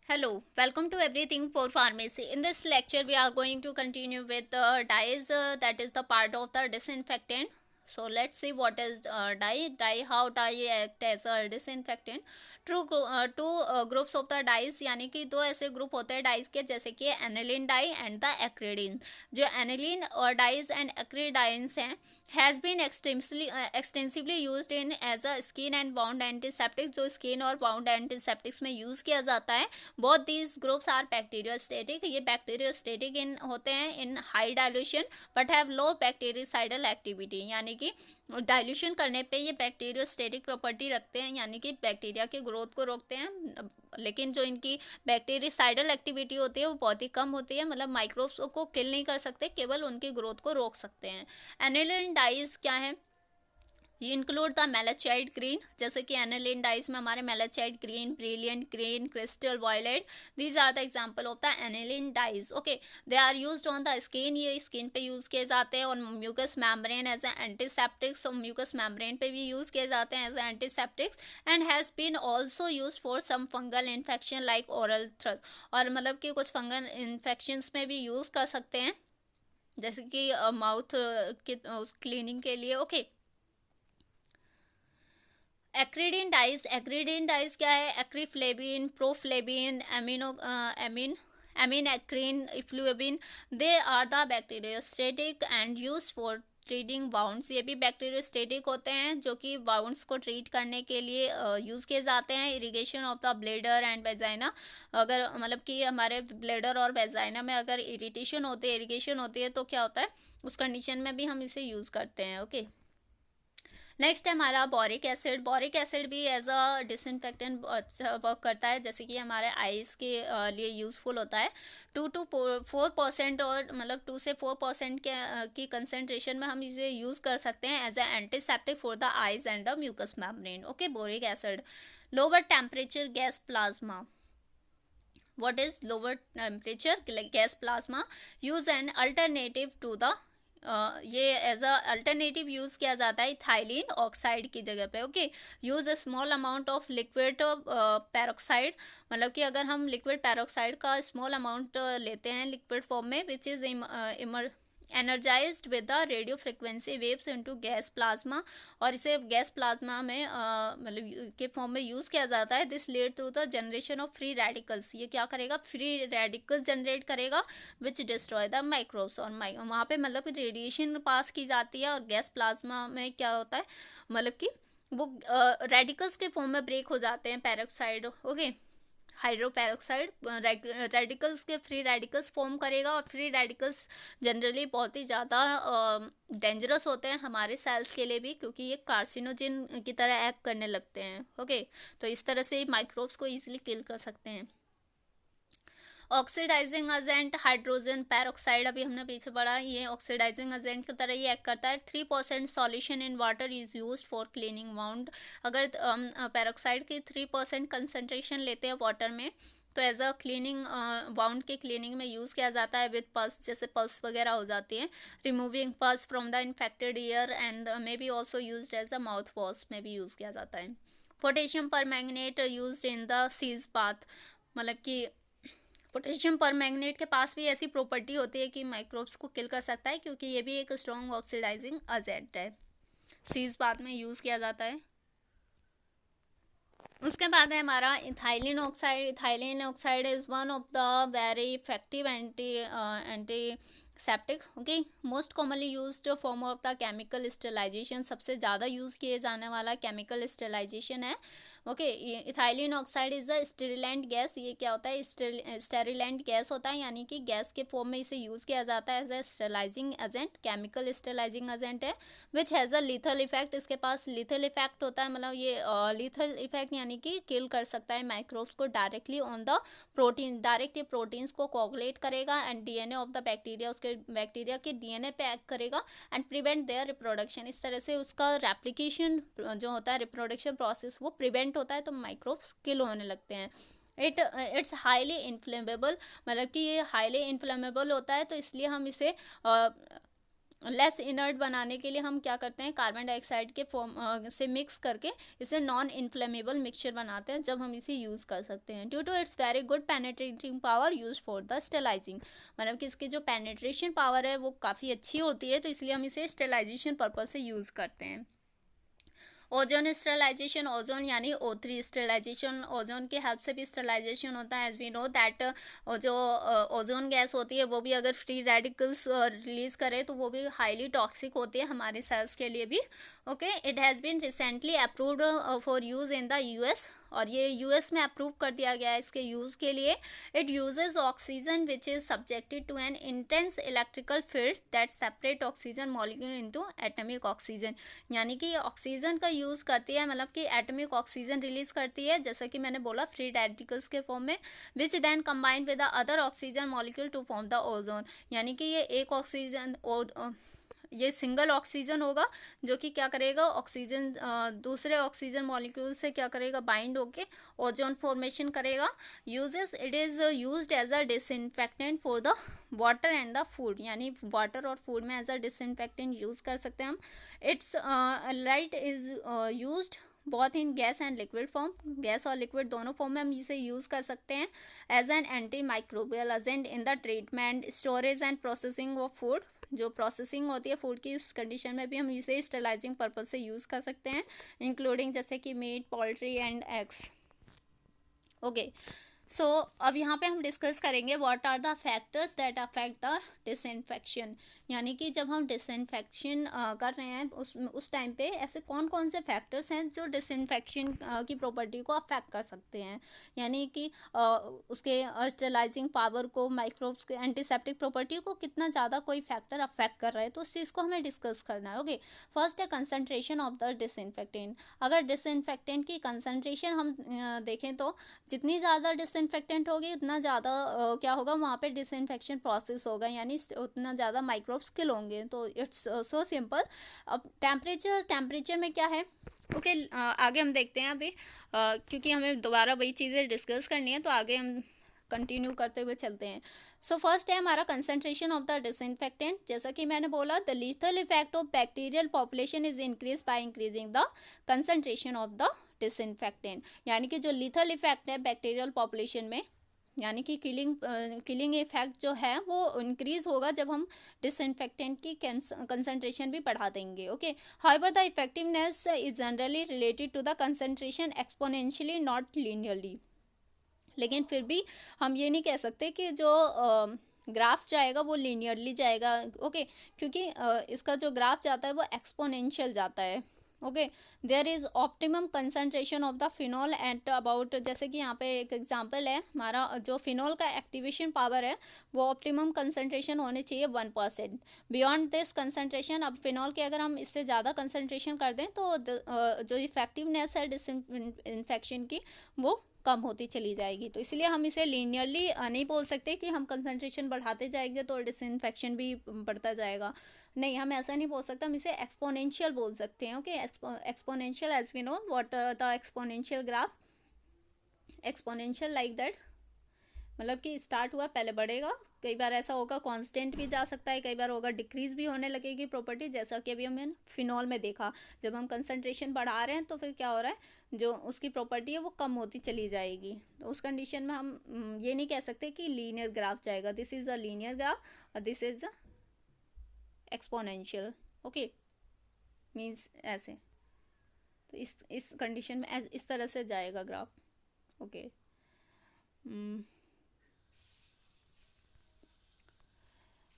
Hello, welcome to Everything for Pharmacy. In this lecture, we are going to continue with dyes, that is the part of the disinfectant. So let's see what is dye. Dye, how dye act as a disinfectant. Two groups of the dyes, यानी कि दो ऐसे group होते हैं dies के, जैसे कि aniline dye and the acridine. जो एनिलीन और डाइज एंड एक्रिडाइंस हैं has been extensively use in as a skin and wound antiseptics. जो स्किन और वाउंड एंटीसेप्टिक्स में यूज़ किया जाता है. Both these groups are bacteriostatic. ये बैक्टीरियोस्टेटिक इन होते हैं in high dilution but have low bactericidal activity, यानी कि डाइल्यूशन करने पे ये बैक्टीरियोस्टेटिक प्रॉपर्टी रखते हैं, यानी कि बैक्टीरिया के ग्रोथ को रोकते हैं. लेकिन जो इनकी बैक्टीरिसाइडल एक्टिविटी होती है वो बहुत ही कम होती है, मतलब माइक्रोब्स को किल नहीं कर सकते, केवल उनकी ग्रोथ को रोक सकते हैं. एनिलिन डाइज क्या है? ये इंक्लूड द मेलाचाइड ग्रीन, जैसे कि एनिलीन डाइज में हमारे malachite green, brilliant green, crystal violet, these are the example of the aniline dyes. Okay, they are used on the skin. ये स्किन पे यूज किए जाते हैं. और mucous membrane as a antiseptics, और म्यूकस मेम्ब्रेन पे भी यूज किए जाते हैं as a antiseptics. And has been also use for some fungal infection like oral thrush. और मतलब कि कुछ फंगल इन्फेक्शंस में भी यूज कर सकते हैं, जैसे कि माउथ के क्लीनिंग के लिए. ओके, एक्रीडिन डाइज क्या है? Acriflavine, proflavine, aminacrine, euflavine, they are the bacteriostatic and use for treating wounds. ये भी बैक्टीरियोस्टेटिक होते हैं जो कि वाउंड्स को ट्रीट करने के लिए यूज़ किए जाते हैं. Irrigation of the bladder and vagina. अगर मतलब कि हमारे ब्लेडर और वेजाइना में अगर इरिटेशन होती है, इरिगेशन होती है, तो क्या होता है, उस कंडीशन में भी हम इसे यूज़ करते हैं. ओके, नेक्स्ट है हमारा बोरिक एसिड. बोरिक एसिड भी एज अ डिसइंफेक्टेंट वर्क करता है, जैसे कि हमारे आइज़ के लिए यूज़फुल होता है. 2 to 4% और मतलब 2 से 4% के की कंसेंट्रेशन में हम इसे यूज़ कर सकते हैं as a antiseptic for the eyes and the mucous membrane. Okay, boric acid. Lower temperature gas plasma. what is lower temperature gas plasma? use an alternative to the ये एज अ अल्टरनेटिव यूज़ किया जाता है ethylene oxide की जगह पे. Okay, use a small amount of liquid peroxide. मतलब कि अगर हम लिक्विड पैरोक्साइड का स्मॉल अमाउंट लेते हैं लिक्विड फॉर्म में, which is energised with the radio frequency waves into gas plasma. और इसे गैस प्लाज्मा में मतलब के फॉर्म में यूज़ किया जाता है. This lead to the generation of free radicals. ये क्या करेगा? फ्री रेडिकल्स जनरेट करेगा विच डिस्ट्रॉय द माइक्रोब्स. और वहाँ पे मतलब रेडिएशन पास की जाती है, और गैस प्लाज्मा में क्या होता है, मतलब कि वो रेडिकल्स के फॉर्म में ब्रेक हो जाते हैं पेरोक्साइड. ओके, हाइड्रोपेरोक्साइड रेडिकल्स के फ्री रेडिकल्स फॉर्म करेगा. और फ्री रेडिकल्स जनरली बहुत ही ज़्यादा डेंजरस होते हैं हमारे सेल्स के लिए भी, क्योंकि ये कार्सिनोजिन की तरह एक्ट करने लगते हैं. ओके, तो इस तरह से माइक्रोब्स को ईजिली किल कर सकते हैं. ऑक्सीडाइजिंग एजेंट हाइड्रोजन पेरोक्साइड, अभी हमने पीछे पढ़ा, ये ऑक्सीडाइजिंग एजेंट की तरह ये एक्ट करता है. 3% solution in water is use for cleaning wound. अगर पेरोक्साइड की 3% कंसनट्रेशन लेते हैं वाटर में, तो एज अ क्लीनिंग वाउंड के क्लीनिंग में यूज़ किया जाता है विद पल्स, जैसे पल्स वगैरह हो जाती हैं. Removing pulse from the infected ear and may be also use as a mouth wash में भी यूज़ किया जाता है. Potassium permanganate use in the सीज बाथ. मतलब कि पोटेशियम पर मैग्नेट के पास भी ऐसी प्रॉपर्टी होती है कि माइक्रोब्स को किल कर सकता है, क्योंकि ये भी एक स्ट्रॉन्ग ऑक्सीडाइजिंग एजेंट है. सीज बात में यूज़ किया जाता है. उसके बाद है हमारा ethylene oxide. Ethylene oxide is one of the very effective antiseptic. Okay, most commonly used form of the chemical sterilization. सबसे ज़्यादा यूज़ किए जाने वाला केमिकल स्टेलाइजेशन है. Okay, ethylene oxide is a sterilant gas. ये क्या होता है? स्टेरिलेंट गैस होता है, यानी कि गैस के फॉर्म में इसे यूज़ किया जाता है as a sterilizing agent, chemical sterilizing agent है. Which has a lethal effect. इसके पास लीथल इफेक्ट होता है, मतलब ये लीथल इफेक्ट यानी कि किल कर सकता है माइक्रोब्स को directly on the protein. Direct ये प्रोटीन्स को कोगुलेट करेगा and DNA of the bacteria, उसके बैक्टीरिया के डीएनए पे एक्ट करेगा एंड प्रिवेंट देयर रिप्रोडक्शन. इस तरह से उसका रेप्लिकेशन जो होता है, रिप्रोडक्शन प्रोसेस, वो प्रिवेंट होता है, तो माइक्रोब्स किल होने लगते हैं. It's highly inflammable. मतलब कि ये हाईली इन्फ्लेमेबल होता है, तो इसलिए हम इसे लेस इनर्ट बनाने के लिए हम क्या करते हैं, कार्बन डाइऑक्साइड के फॉर्म से मिक्स करके इसे नॉन इन्फ्लेमेबल मिक्सचर बनाते हैं, जब हम इसे यूज़ कर सकते हैं। Due to its very good penetrating power use for the sterilizing, मतलब कि इसकी जो पेनेट्रेशन पावर है वो काफ़ी अच्छी होती है, तो इसलिए हम इसे स्टेलाइजेशन पर्पज से यूज़ करते हैं। ओजोन स्टेलाइजेशन, ओजोन यानी O3 स्टेलाइजेशन, ओजोन की हेल्प से भी स्टेलाइजेशन होता है। एज वी नो दैट जो ओजोन गैस होती है वो भी अगर फ्री रेडिकल्स रिलीज करे तो वो भी हाईली टॉक्सिक होती है हमारे सेल्स के लिए भी। Okay, it has been recently approved for use in the US, और ये US में अप्रूव कर दिया गया है इसके यूज़ के लिए। It uses oxygen which is subjected to an intense electrical field that separate oxygen molecule into atomic oxygen, यानी कि ऑक्सीजन का यूज़ करती है, मतलब कि एटॉमिक ऑक्सीजन रिलीज करती है, जैसा कि मैंने बोला फ्री रेडिकल्स के फॉर्म में, which then combined with the other oxygen molecule to form the ozone, यानी कि ये एक ऑक्सीजन ये सिंगल ऑक्सीजन होगा जो कि क्या करेगा, ऑक्सीजन दूसरे ऑक्सीजन मॉलिक्यूल से क्या करेगा, बाइंड होके ओजोन फॉर्मेशन करेगा। Uses, it is used as a disinfectant for the water and the food, यानी वाटर और फूड में एज अ डिसइंफेक्टेंट यूज़ कर सकते हैं हम। इट्स लाइट इज़ यूज्ड बहुत in gas and liquid form, gas और लिक्विड दोनों फॉर्म में हम इसे यूज़ कर सकते हैं as an antimicrobial agent in the treatment, storage and processing of food, जो प्रोसेसिंग होती है फूड की उस कंडीशन में भी हम इसे स्टेलाइजिंग पर्पज से यूज़ कर सकते हैं, इंक्लूडिंग जैसे कि meat, poultry and eggs. Okay, so अब यहाँ पे हम डिस्कस करेंगे what are the factors that affect the disinfection, यानी कि जब हम डिसइंफेक्शन कर रहे हैं उस टाइम पे ऐसे कौन कौन से फैक्टर्स हैं जो डिसइंफेक्शन की प्रॉपर्टी को अफेक्ट कर सकते हैं, यानी कि उसके स्टेलाइजिंग पावर को, माइक्रोब्स के एंटीसेप्टिक प्रॉपर्टी को कितना ज़्यादा कोई फैक्टर अफेक्ट कर रहा है, तो उस चीज़ को हमें डिस्कस करना है। ओके, फर्स्ट है कंसनट्रेशन ऑफ द डिसइंफेक्टेंट। अगर डिसइंफेक्टेंट की कंसनट्रेशन हम देखें तो जितनी ज़्यादा डिसइंफेक्टेंट होगी उतना ज़्यादा क्या होगा, वहाँ पे डिसइंफेक्शन प्रोसेस होगा, यानी उतना ज़्यादा माइक्रोब्स किल होंगे। तो इट्स सो सिंपल। अब टेम्परेचर में क्या है, ओके आगे हम देखते हैं अभी, क्योंकि हमें दोबारा वही चीज़ें डिस्कस करनी है, तो आगे हम कंटिन्यू करते हुए चलते हैं। सो फर्स्ट है हमारा कंसंट्रेशन ऑफ द डिसइंफेक्टेंट। जैसा कि मैंने बोला, the lethal effect of bacterial population is increase by increasing the concentration of the disinfectant, यानी कि जो लीथल इफेक्ट है बैक्टीरियल पॉपुलेशन में, यानी कि किलिंग इफेक्ट जो है वो इंक्रीज होगा जब हम डिसइंफेक्टेंट की कंसंट्रेशन भी बढ़ा देंगे। Okay, however the effectiveness is generally related to the concentration exponentially not linearly, लेकिन फिर भी हम ये नहीं कह सकते कि जो ग्राफ जाएगा वो लीनियरली जाएगा। ओके, क्योंकि इसका जो ग्राफ जाता है वो एक्सपोनेंशियल जाता है। Okay, there is optimum concentration of the phenol at about, जैसे कि यहाँ पे एक एग्जांपल है, हमारा जो फिनॉल का एक्टिवेशन पावर है वो ऑप्टिमम कंसंट्रेशन होने चाहिए 1%। बियॉन्ड दिस कंसंट्रेशन, अब फिनॉल के अगर हम इससे ज़्यादा कंसंट्रेशन कर दें तो जो इफेक्टिवनेस है डिसइंफेक्शन की वो कम होती चली जाएगी। तो इसलिए हम इसे लीनियरली नहीं बोल सकते कि हम कंसंट्रेशन बढ़ाते जाएंगे तो डिसइंफेक्शन भी बढ़ता जाएगा, नहीं, हम ऐसा नहीं बोल सकते, हम इसे एक्सपोनेंशियल बोल सकते हैं। Okay, exponential, as we know what the exponential graph, exponential like that, मतलब कि स्टार्ट हुआ पहले बढ़ेगा, कई बार ऐसा होगा कांस्टेंट भी जा सकता है, कई बार होगा डिक्रीज भी होने लगेगी प्रॉपर्टी, जैसा कि अभी हमने फिनॉल में देखा, जब हम कंसंट्रेशन बढ़ा रहे हैं तो फिर क्या हो रहा है, जो उसकी प्रॉपर्टी है वो कम होती चली जाएगी। तो उस कंडीशन में हम ये नहीं कह सकते कि लीनियर ग्राफ जाएगा, this is a linear graph और this is a exponential. Okay, means ऐसे, तो इस कंडीशन में इस तरह से जाएगा ग्राफ। ओके,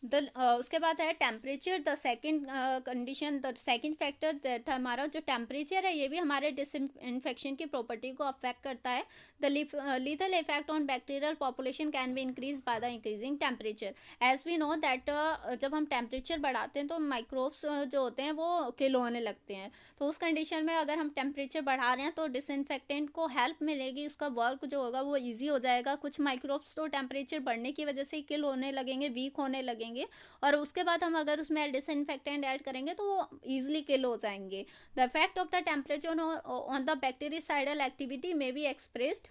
उसके बाद है temperature, the second condition, the second factor that, हमारा जो टेम्परेचर है ये भी हमारे डिसइंफेक्शन की प्रॉपर्टी को अफेक्ट करता है। The lethal effect on bacterial population can be increase by the increasing temperature. As we know that जब हम टेम्परेचर बढ़ाते हैं तो माइक्रोब्स जो होते हैं वो किल होने लगते हैं, तो उस कंडीशन में अगर हम टेम्परेचर बढ़ा रहे हैं तो डिसइंफेक्टेंट को हेल्प मिलेगी, उसका वर्क जो होगा वो ईजी हो जाएगा। कुछ माइक्रोब्स तो टेम्परेचर बढ़ने की वजह से किल होने लगेंगे, वीक होने लगेंगे, और उसके बाद हम अगर उसमें डिसइंफेक्टेंट ऐड करेंगे तो वो इजीली किल हो जाएंगे। The effect of the temperature on the bactericidal activity may be expressed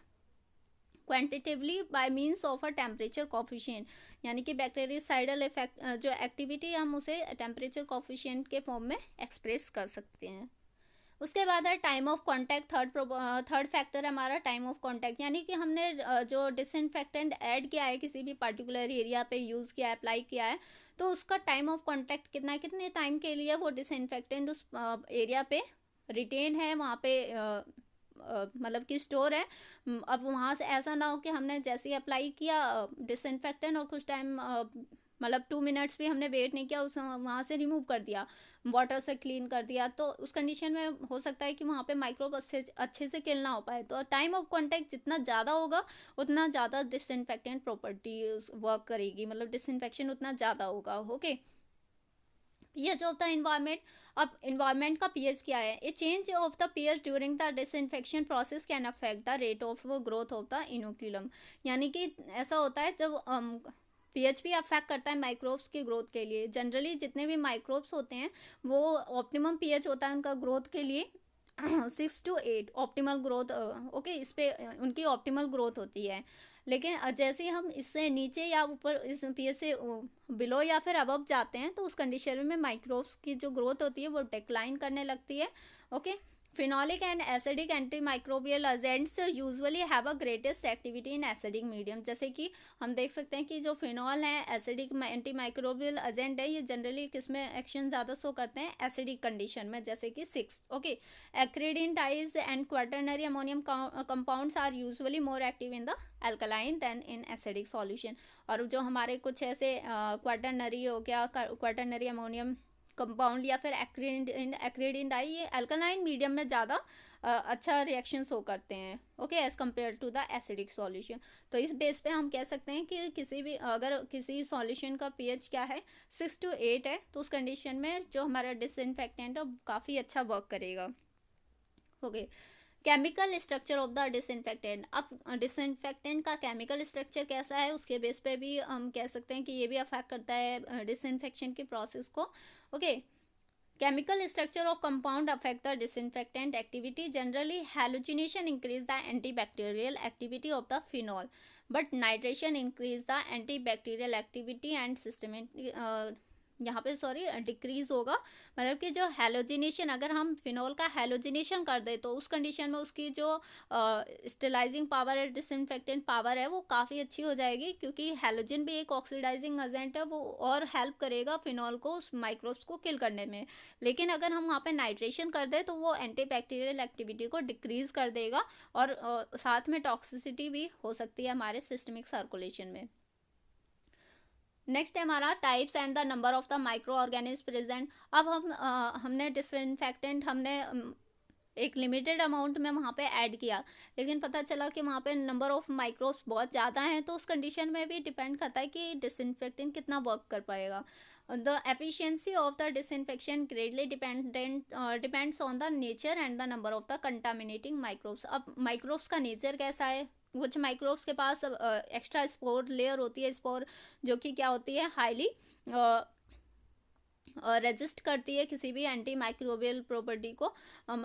quantitatively by means of a temperature coefficient, यानी कि बैक्टीरियासाइडल इफेक्ट जो एक्टिविटी हम उसे टेम्परेचर कॉफिशिएंट के फॉर्म में एक्सप्रेस कर सकते हैं। उसके बाद है time of contact. Third factor है हमारा टाइम ऑफ कांटेक्ट, यानी कि हमने जो डिसइंफेक्टेंट ऐड किया है किसी भी पर्टिकुलर एरिया पे यूज़ किया है, अप्लाई किया है, तो उसका टाइम ऑफ कांटेक्ट कितना है, कितने टाइम के लिए वो डिसइंफेक्टेंट उस एरिया पे रिटेन है, वहाँ पे मतलब कि स्टोर है। अब वहाँ से ऐसा ना हो कि हमने जैसे ही अप्लाई किया डिसइंफेक्टेंट और कुछ टाइम मतलब 2 मिनट्स भी हमने वेट नहीं किया, उस वहाँ से रिमूव कर दिया, वाटर से क्लीन कर दिया, तो उस कंडीशन में हो सकता है कि वहाँ पे माइक्रोब अच्छे से किल ना हो पाए। तो टाइम ऑफ कांटेक्ट जितना ज़्यादा होगा उतना ज़्यादा डिसइंफेक्टेंट प्रॉपर्टी वर्क करेगी, मतलब डिसइंफेक्शन उतना ज़्यादा होगा। Okay, pH of the environment. अब इन्वायरमेंट का पीएच क्या है? ए change of the pH during the disinfection process can affect the rate of growth of the inoculum, यानी कि ऐसा होता है जब पीएच भी अफेक्ट करता है माइक्रोब्स की ग्रोथ के लिए। जनरली जितने भी माइक्रोब्स होते हैं वो ऑप्टिमम पीएच होता है उनका ग्रोथ के लिए 6 to 8 ऑप्टिमल ग्रोथ। ओके, इस पे उनकी ऑप्टिमल ग्रोथ होती है। लेकिन जैसे ही हम इससे नीचे या ऊपर इस पीएच से बिलो या फिर अबव जाते हैं तो उस कंडीशन में माइक्रोब्स की जो ग्रोथ होती है वो डिक्लाइन करने लगती है। Okay, phenolic and acidic antimicrobial agents usually have a greatest activity in acidic medium. जैसे कि हम देख सकते हैं कि जो फिनॉल है एसिडिक एंटीमाइक्रोबियल एजेंट है, ये जनरली किस में एक्शन ज़्यादा शो करते हैं? एसिडिक कंडीशन में, जैसे कि 6। Okay, acridine dyes and quaternary ammonium compounds are usually more active in the alkaline than in acidic solution. और जो हमारे कुछ ऐसे क्वाटरनरी हो गया, क्वाटरनरी अमोनियम कंपाउंड या फिर एक्रिडिन डाई, ये अल्कलाइन मीडियम में ज़्यादा अच्छा रिएक्शन शो करते हैं। Okay, as compare to the acidic solution. तो इस बेस पे हम कह सकते हैं कि किसी भी अगर किसी सॉल्यूशन का पीएच क्या है 6 to 8 है, तो उस कंडीशन में जो हमारा डिसइंफेक्टेंट है काफ़ी अच्छा वर्क करेगा। Okay, chemical structure of the disinfectant. अब डिसइंफेक्टेंट का केमिकल स्ट्रक्चर कैसा है उसके बेस पे भी हम कह सकते हैं कि ये भी अफेक्ट करता है डिसइंफेक्शन के प्रोसेस को। Okay, chemical structure of compound affect the disinfectant activity. Generally halogenation increase the antibacterial activity of the phenol, but nitration increase the antibacterial activity and systemic यहाँ पे डिक्रीज होगा। मतलब कि जो हेलोजिनेशन, अगर हम फिनॉल का हेलोजिनेशन कर दे तो उस कंडीशन में उसकी जो स्टेलाइजिंग पावर है, डिसइंफेक्टेंट पावर है, वो काफ़ी अच्छी हो जाएगी, क्योंकि हेलोजन भी एक ऑक्सीडाइजिंग एजेंट है, वो और हेल्प करेगा फिनॉल को उस माइक्रोब्स को किल करने में। लेकिन अगर हम वहाँ पे नाइट्रेशन कर दें तो वो एंटीबैक्टीरियल एक्टिविटी को डिक्रीज कर देगा और साथ में टॉक्सिसिटी भी हो सकती है हमारे सिस्टमिक सर्कुलेशन में। नेक्स्ट है हमारा types and the number of the micro organism present. अब हमने डिसइंफेक्टेंट हमने एक लिमिटेड अमाउंट में वहाँ पे ऐड किया, लेकिन पता चला कि वहाँ पे नंबर ऑफ माइक्रोब्स बहुत ज़्यादा हैं, तो उस कंडीशन में भी डिपेंड करता है कि डिसइंफेक्टेंट कितना वर्क कर पाएगा। The efficiency of the disinfection greatly depends on the nature and the number of the contaminating microbes. अब माइक्रोब्स का नेचर कैसा है? कुछ माइक्रोब्स के पास एक्स्ट्रा स्पोर लेयर होती है, स्पोर जो कि क्या होती है, हाईली रेजिस्ट करती है किसी भी एंटी माइक्रोबियल प्रॉपर्टी को,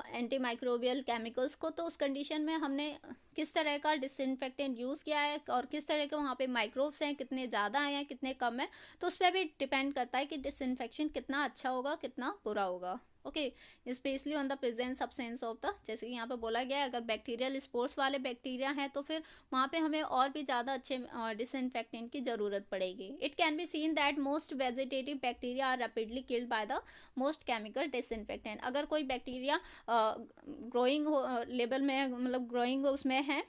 एंटी माइक्रोबियल केमिकल्स को। तो उस कंडीशन में हमने किस तरह का डिसइंफेक्टेंट यूज़ किया है और किस तरह के वहाँ पे माइक्रोब्स हैं, कितने ज़्यादा हैं कितने कम हैं, तो उस पर भी डिपेंड करता है कि डिसइंफेक्शन कितना अच्छा होगा कितना बुरा होगा। Okay, specially on the presence absence of the, जैसे कि यहाँ पे बोला गया है अगर बैक्टीरियल स्पोर्स वाले बैक्टीरिया हैं तो फिर वहाँ पे हमें और भी ज़्यादा अच्छे डिसइंफेक्टेंट की ज़रूरत पड़ेगी। It can be seen that most vegetative bacteria are rapidly killed by the most chemical disinfectant. अगर कोई बैक्टीरिया ग्रोइंग लेवल में, मतलब ग्रोइंग उसमें है,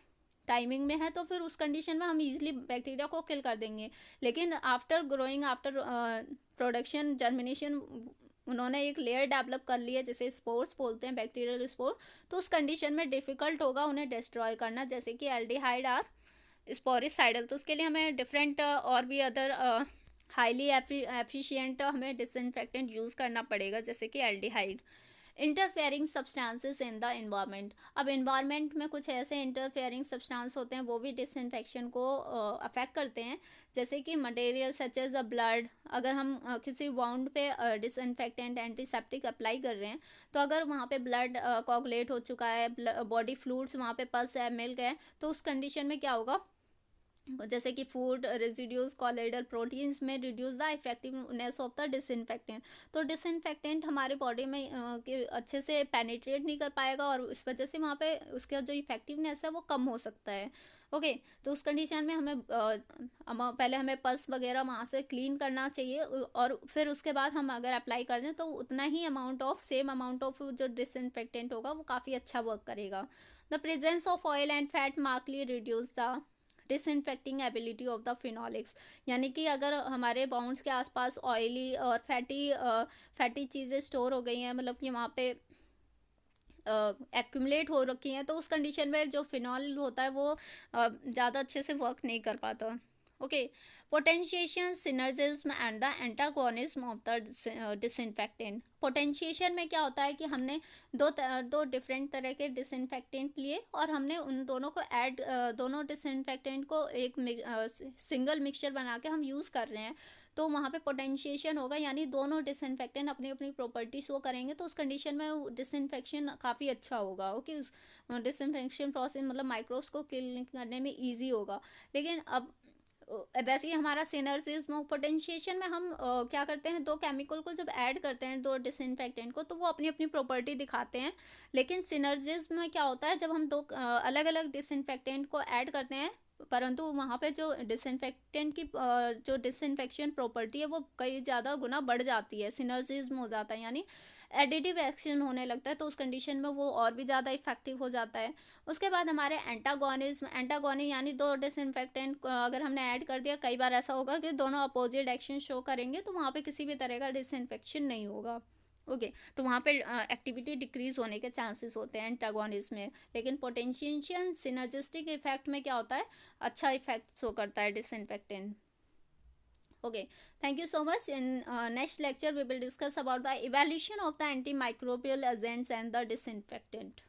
टाइमिंग में है, तो फिर उस कंडीशन में हम इजीली बैक्टीरिया को किल कर देंगे। लेकिन after growing, after production, germination, उन्होंने एक लेयर डेवलप कर ली है जिसे स्पोर्स बोलते हैं, बैक्टीरियल स्पोर, तो उस कंडीशन में डिफ़िकल्ट होगा उन्हें डिस्ट्रॉय करना, जैसे कि एल्डिहाइड आर स्पोरिसाइडल। तो उसके लिए हमें डिफरेंट और भी अदर हाईली एफिशिएंट हमें डिसइंफेक्टेंट यूज़ करना पड़ेगा, जैसे कि aldehyde. Interfering substances in the environment. अब एनवायरनमेंट में कुछ ऐसे इंटरफेयरिंग सब्सटेंस होते हैं वो भी डिसइंफेक्शन को अफेक्ट करते हैं, जैसे कि material such as a blood. अगर हम किसी वाउंड पे डिसइंफेक्टेंट एंटीसेप्टिक अप्लाई कर रहे हैं, तो अगर वहाँ पे ब्लड कोगुलेट हो चुका है, बॉडी फ्लूइड्स वहाँ पे पस है, मिल गए, तो उस कंडीशन में क्या होगा, जैसे कि फूड रेजिड्यूज कॉलोइडल प्रोटीन्स में reduce the effectiveness of the disinfectant. तो डिसइंफेक्टेंट हमारे बॉडी में अच्छे से पेनिट्रेट नहीं कर पाएगा, और इस वजह से वहाँ पे उसका जो इफेक्टिवनेस है वो कम हो सकता है। ओके, तो उस कंडीशन में पहले हमें पस वगैरह वहाँ से क्लीन करना चाहिए, और फिर उसके बाद हम अगर अप्लाई कर दें तो उतना ही सेम अमाउंट ऑफ जो डिसइंफेक्टेंट होगा वो काफ़ी अच्छा वर्क करेगा। The presence of oil and fat markedly reduce the disinfecting ability of the phenolics. यानी कि अगर हमारे बाउंड्स के आसपास ऑयली और फैटी चीज़ें स्टोर हो गई हैं, मतलब कि वहाँ पे एक्यूमुलेट हो रखी हैं, तो उस कंडीशन में जो फिनॉल होता है वो ज़्यादा अच्छे से वर्क नहीं कर पाता। Okay, potentiation, synergism and the antagonism of the disinfectant. Potentiation में क्या होता है कि हमने दो डिफरेंट तरह के डिसइंफेक्टेंट लिए, और हमने उन दोनों को दोनों डिसइंफेक्टेंट को एक सिंगल मिक्सचर बना के हम यूज़ कर रहे हैं, तो वहाँ पे पोटेंशिएशन होगा, यानी दोनों डिसइंफेक्टेंट अपनी अपनी प्रॉपर्टी शो करेंगे, तो उस कंडीशन में डिसइंफेक्शन काफ़ी अच्छा होगा। ओके, उस डिसइंफेक्शन प्रोसेस मतलब माइक्रोब्स को किल करने में ईजी होगा। लेकिन अब वैसे ही हमारा सिनर्जिज्म, पोटेंशिएशन में हम क्या करते हैं, दो केमिकल को जब ऐड करते हैं, दो डिसइंफेक्टेंट को, तो वो अपनी अपनी प्रॉपर्टी दिखाते हैं। लेकिन सिनर्जिज्म में क्या होता है, जब हम दो अलग अलग डिसइंफेक्टेंट को ऐड करते हैं, परंतु वहाँ पे जो डिसइंफेक्टेंट की जो डिसइंफेक्शन प्रॉपर्टी है वो कई ज़्यादा गुना बढ़ जाती है, सिनर्जिज्म हो जाता है, यानी एडिटिव एक्शन होने लगता है, तो उस कंडीशन में वो और भी ज़्यादा इफेक्टिव हो जाता है। उसके बाद हमारे एंटागोनी यानी दो डिसइंफेक्टेंट अगर हमने ऐड कर दिया, कई बार ऐसा होगा कि दोनों अपोजिट एक्शन शो करेंगे, तो वहाँ पे किसी भी तरह का डिसइंफेक्शन नहीं होगा। ओके, तो वहाँ पे एक्टिविटी डिक्रीज होने के चांसेस होते हैं एंटागोनिज्म में। लेकिन पोटेंशिएशन सिनर्जिस्टिक इफेक्ट में क्या होता है, अच्छा इफेक्ट शो करता है disinfectant. Okay, thank you so much. In next lecture, we will discuss about the evaluation of the antimicrobial agents and the disinfectant.